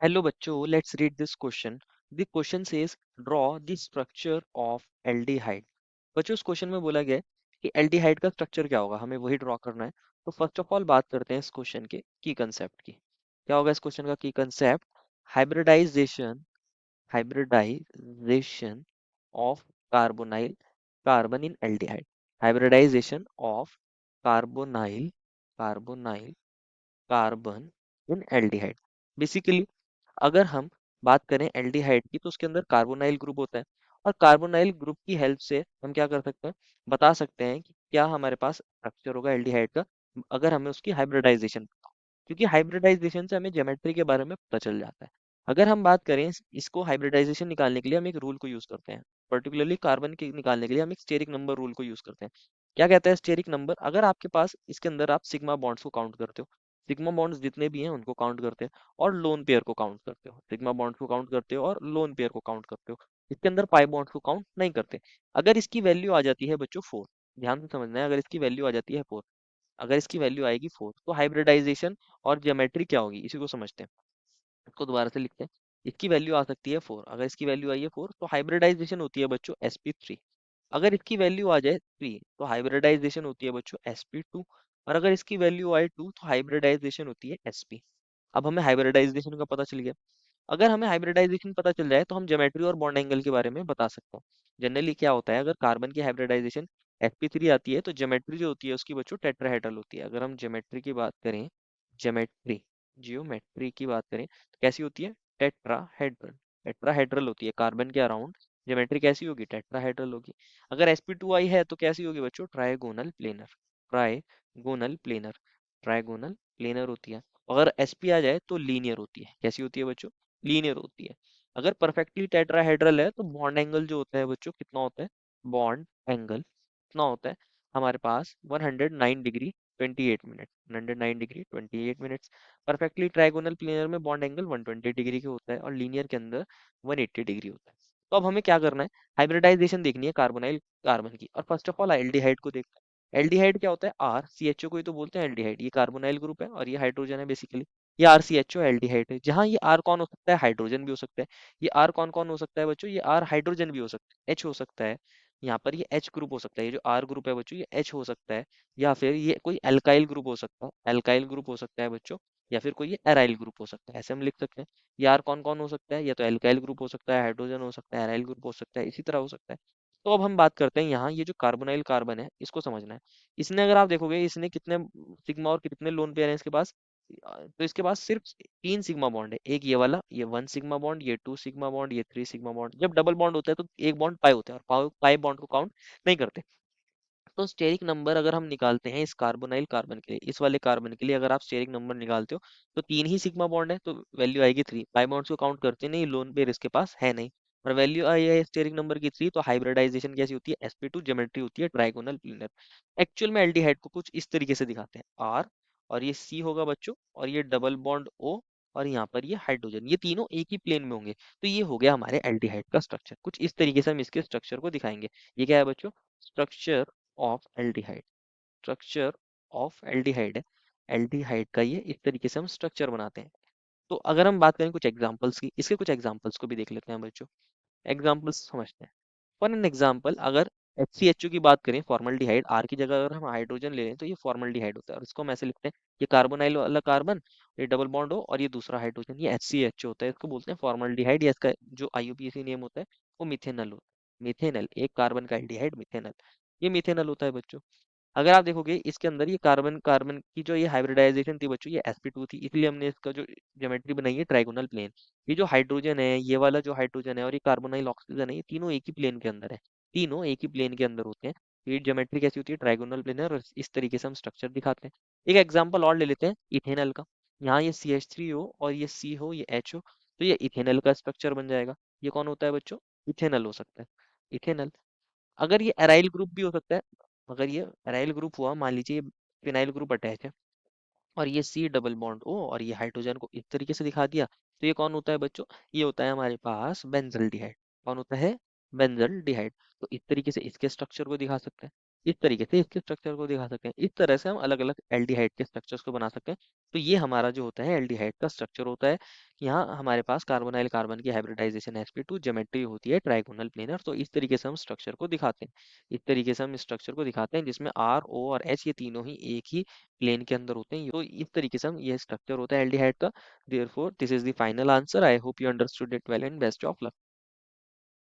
Hello बच्चों, let's read this question. The question says draw the structure of aldehyde. बच्चों, इस question में बोला गया है कि एल्डिहाइड का स्ट्रक्चर क्या होगा, हमें वही ड्रॉ करना है। तो फर्स्ट ऑफ ऑल बात करते हैं इस क्वेश्चन के की कंसेप्ट की। क्या होगा इस क्वेश्चन का की concept? Hybridization hybridization of carbonyl carbon in aldehyde. Hybridization of carbonyl carbonyl carbon in aldehyde. Basically अगर हम बात करें एल्डिहाइड की, तो उसके अंदर कार्बोनाइल ग्रुप होता है। और कार्बोनाइल ग्रुप की हेल्प से हम क्या कर सकते हैं, बता सकते हैं कि क्या हमारे पास स्ट्रक्चर होगा एल्डिहाइड का, अगर हमें उसकी हाइब्रिडाइजेशन, क्योंकि हाइब्रिडाइजेशन से हमें ज्योमेट्री के बारे में पता चल जाता है। अगर हम बात करें इसको हाइब्रिडाइजेशन निकालने के लिए हम एक रूल को यूज करते हैं। पर्टिकुलरली कार्बन के निकालने के लिए हम एक स्टेरिक नंबर रूल को यूज करते हैं। क्या कहता है स्टेरिक नंबर? अगर आपके पास इसके अंदर आप सिग्मा बॉन्ड्स को काउंट करते हो, सिग्मा बॉन्ड्स जितने भी हैं उनको काउंट करते हैं और लोन पेयर को काउंट करते हो, सिग्मा बॉन्ड्स को काउंट करते हो और लोन पेयर को काउंट करते हो। इसके अंदर पाई बॉन्ड्स को काउंट नहीं करते। अगर इसकी वैल्यू आ जाती है बच्चों 4, ध्यान से समझना है, अगर इसकी वैल्यू आ जाती है 4, अगर इसकी वैल्यू आएगी 4, तो हाइब्रिडाइजेशन और ज्योमेट्री क्या होगी इसी को समझते हैं। इसको दोबारा से लिखते हैं। इसकी वैल्यू आ सकती है 4, अगर इसकी वैल्यू आई है 4 तो हाइब्रिडाइजेशन होती है बच्चों sp3। अगर इसकी वैल्यू आ जाए 3 तो हाइब्रिडाइजेशन होती है बच्चों sp2। और अगर इसकी वैल्यू आए 2 तो हाइब्रिडाइजेशन होती है sp। अब हमें हाइब्रिडाइजेशन का पता चल गया। अगर हमें हाइब्रिडाइजेशन पता चल जाए तो हम ज्योमेट्री और बॉन्ड एंगल के बारे में बता सकते हैं। जनरली क्या होता है, अगर कार्बन की हाइब्रिडाइजेशन sp3 आती है तो ज्योमेट्री जो होती है उसकी बच्चों टेट्राहेड्रल होती है। अगर हम ज्योमेट्री की बात करें, ज्योमेट्री जियोमेट्री की बात करें तो कैसी होती है? टेट्राहेड्रल। टेट्राहेड्रल होती है कार्बन के अराउंड। ज्योमेट्री कैसी होगी? टेट्राहेड्रल होगी। अगर sp2 आई है तो कैसी होगी बच्चों? Trigonal planar. Trigonal planar. Trigonal planar होती है। अगर sp आ जाए तो लीनियर होती है। कैसी होती है बच्चों? लीनियर होती है। अगर परफेक्टली टेट्राहेड्रल है तो बॉन्ड एंगल जो होता है बच्चों कितना होता है? बॉन्ड एंगल कितना होता है हमारे पास? 109 degree 28 minute. 109 degree 28 minutes. Perfectly trigonal planar में बॉन्ड एंगल 120 डिग्री के होता है और लीनियर के अंदर 180 डिग्री होता है। तो अब हमें क्या करना है? हाइब्रिडाइजेशन देखनी है कार्बोनाइल कार्बन की। और फर्स्ट ऑफ ऑल एल्डिहाइड को देखते हैं। एल्डिहाइड क्या होता है? आर सी एच ओ को ही तो बोलते हैं एल्डिहाइड। ये कार्बोनाइल ग्रुप है और ये हाइड्रोजन है बेसिकली। ये R C H O aldehyde है। जहाँ ये आर कौन हो सकता है? हाइड्रोजन भी हो सकता है। ये आर कौन कौन हो सकता है बच्चों? ये आर हाइड्रोजन भी हो सकता है, एच हो सकता है। यहाँ पर ये एच ग्रुप हो सकता है। ये जो आर ग्रुप है बच्चों ये एच हो सकता है। या फिर ये कोई एल्काइल ग्रुप हो सकता है, एल्काइल ग्रुप हो सकता है बच्चों। या फिर कोई ये एराइल ग्रुप हो सकता है, ऐसे हम लिख सकते हैं। ये आर कौन कौन हो सकता है? या तो एल्काइल ग्रुप हो सकता है, हाइड्रोजन हो सकता है, एराइल ग्रुप हो सकता है, इसी तरह हो सकता है। तो अब हम बात करते हैं यहाँ, ये जो कार्बोनाइल कार्बन है इसको समझना है। इसने अगर आप देखोगे इसने कितने सिग्मा और कितने लोन पेयर हैं इसके पास? तो इसके पास सिर्फ 3 सिग्मा बॉन्ड है। एक ये वाला, ये 1 सिग्मा बॉन्ड, ये 2 सिग्मा बॉन्ड, ये 3 सिग्मा बॉन्ड। जब डबल बॉन्ड होता है तो एक बॉन्ड पाई होता है और पाई बॉन्ड को काउंट नहीं करते। तो स्टेरिक नंबर अगर हम निकालते हैं इस कार्बोनाइल कार्बन के लिए, इस वाले कार्बन के लिए अगर आप स्टेरिक नंबर निकालते हो तो 3 ही सिग्मा बॉन्ड है तो वैल्यू आएगी 3। पाई बॉन्ड्स को काउंट करते नहीं, लोन पेयर इसके पास है नहीं। और वैल्यू आई है स्टेरिक नंबर की 3, तो हाइब्रिडाइजेशन कैसी होती है? sp2 ज्योमेट्री होती है ट्राइगोनल प्लेनर। एक्चुअल में एल्डिहाइड को कुछ इस तरीके से दिखाते हैं। आर और ये सी होगा बच्चों, और ये डबल बॉन्ड ओ, और यहाँ पर ये हाइड्रोजन, ये तीनों एक ही प्लेन में होंगे। तो ये हो गया हमारे एल्डिहाइड का स्ट्रक्चर। कुछ इस तरीके से हम इसके स्ट्रक्चर को दिखाएंगे। ये क्या है बच्चों? Structure of aldehyde. Structure of aldehyde है। एल्डिहाइड का ये इस तरीके से हम स्ट्रक्चर बनाते हैं। तो अगर हम बात करें कुछ एग्जांपल्स की, इसके कुछ एग्जांपल्स को भी देख लेते हैं बच्चों। एग्जांपल्स समझते हैं। फॉर एन एग्जांपल, अगर HCHO की बात करें, फॉर्मल्डिहाइड, आर की जगह अगर हम हाइड्रोजन ले लें तो ये फॉर्मल्डिहाइड होता है। और इसको हम ऐसे लिखते हैं, ये कार्बोनाइल वाला कार्बन, ये डबल बॉन्ड हो और ये दूसरा हाइड्रोजन, ये HCHO होता है। इसको बोलते हैं फॉर्मल्डिहाइड, या इसका जो IUPAC नेम होता है वो मिथेनल होता है। मिथेनल, एक कार्बन का एल्डिहाइड मिथेनल, ये मिथेनल होता है बच्चों। अगर आप देखोगे इसके अंदर ये कार्बन कार्बन की जो ये हाइब्रिडाइजेशन थी बच्चों, ये sp2 थी, इसलिए हमने इसका जो ज्योमेट्री बनाई है ट्राइगोनल प्लेन। ये जो हाइड्रोजन है, ये वाला जो हाइड्रोजन है और ये कार्बोनाइल ऑक्सीजन है, ये तीनों एक ही प्लेन के अंदर है। तीनों एक ही प्लेन के अंदर होते हैं। तो ये ज्योमेट्री कैसी होती है? ट्राइगोनल प्लेन है। और इस तरीके से हम स्ट्रक्चर दिखाते हैं। एक एग्जाम्पल और ले लेते हैं इथेनल का। यहाँ ये CH3 हो और ये C हो, ये H हो, तो ये इथेनल का स्ट्रक्चर बन जाएगा। ये कौन होता है बच्चों? इथेनल हो सकता है, इथेनल। अगर ये एराइल ग्रुप भी हो सकता है। अगर ये एराइल ग्रुप हुआ, मान लीजिए ये फिनाइल ग्रुप अटैच है और ये C डबल बॉन्ड O और ये हाइड्रोजन को इस तरीके से दिखा दिया, तो ये कौन होता है बच्चों? ये होता है हमारे पास बेंजल्डिहाइड। कौन होता है? बेंजल्डिहाइड। तो इस तरीके से इसके स्ट्रक्चर को दिखा सकते हैं। इस तरीके से इसके स्ट्रक्चर को दिखा सकते हैं। इस तरह से हम अलग अलग एल्डिहाइड के स्ट्रक्चर्स को बना सकते हैं। तो ये हमारा जो होता है एल्डिहाइड का स्ट्रक्चर होता है। यहाँ हमारे पास कार्बोनाइल कार्बन की हाइब्रिडाइजेशन sp2 ज्योमेट्री होती है ट्राइगोनल प्लेनर। तो इस तरीके से हम स्ट्रक्चर को दिखाते हैं। इस तरीके से हम स्ट्रक्चर को दिखाते हैं जिसमें आर ओ और एच ये तीनों ही एक ही प्लेन के अंदर होते हैं। तो इस तरीके से हम ये स्ट्रक्चर होता है एल्डिहाइड का। Therefore this is the final answer. I hope you understood it well and best of luck.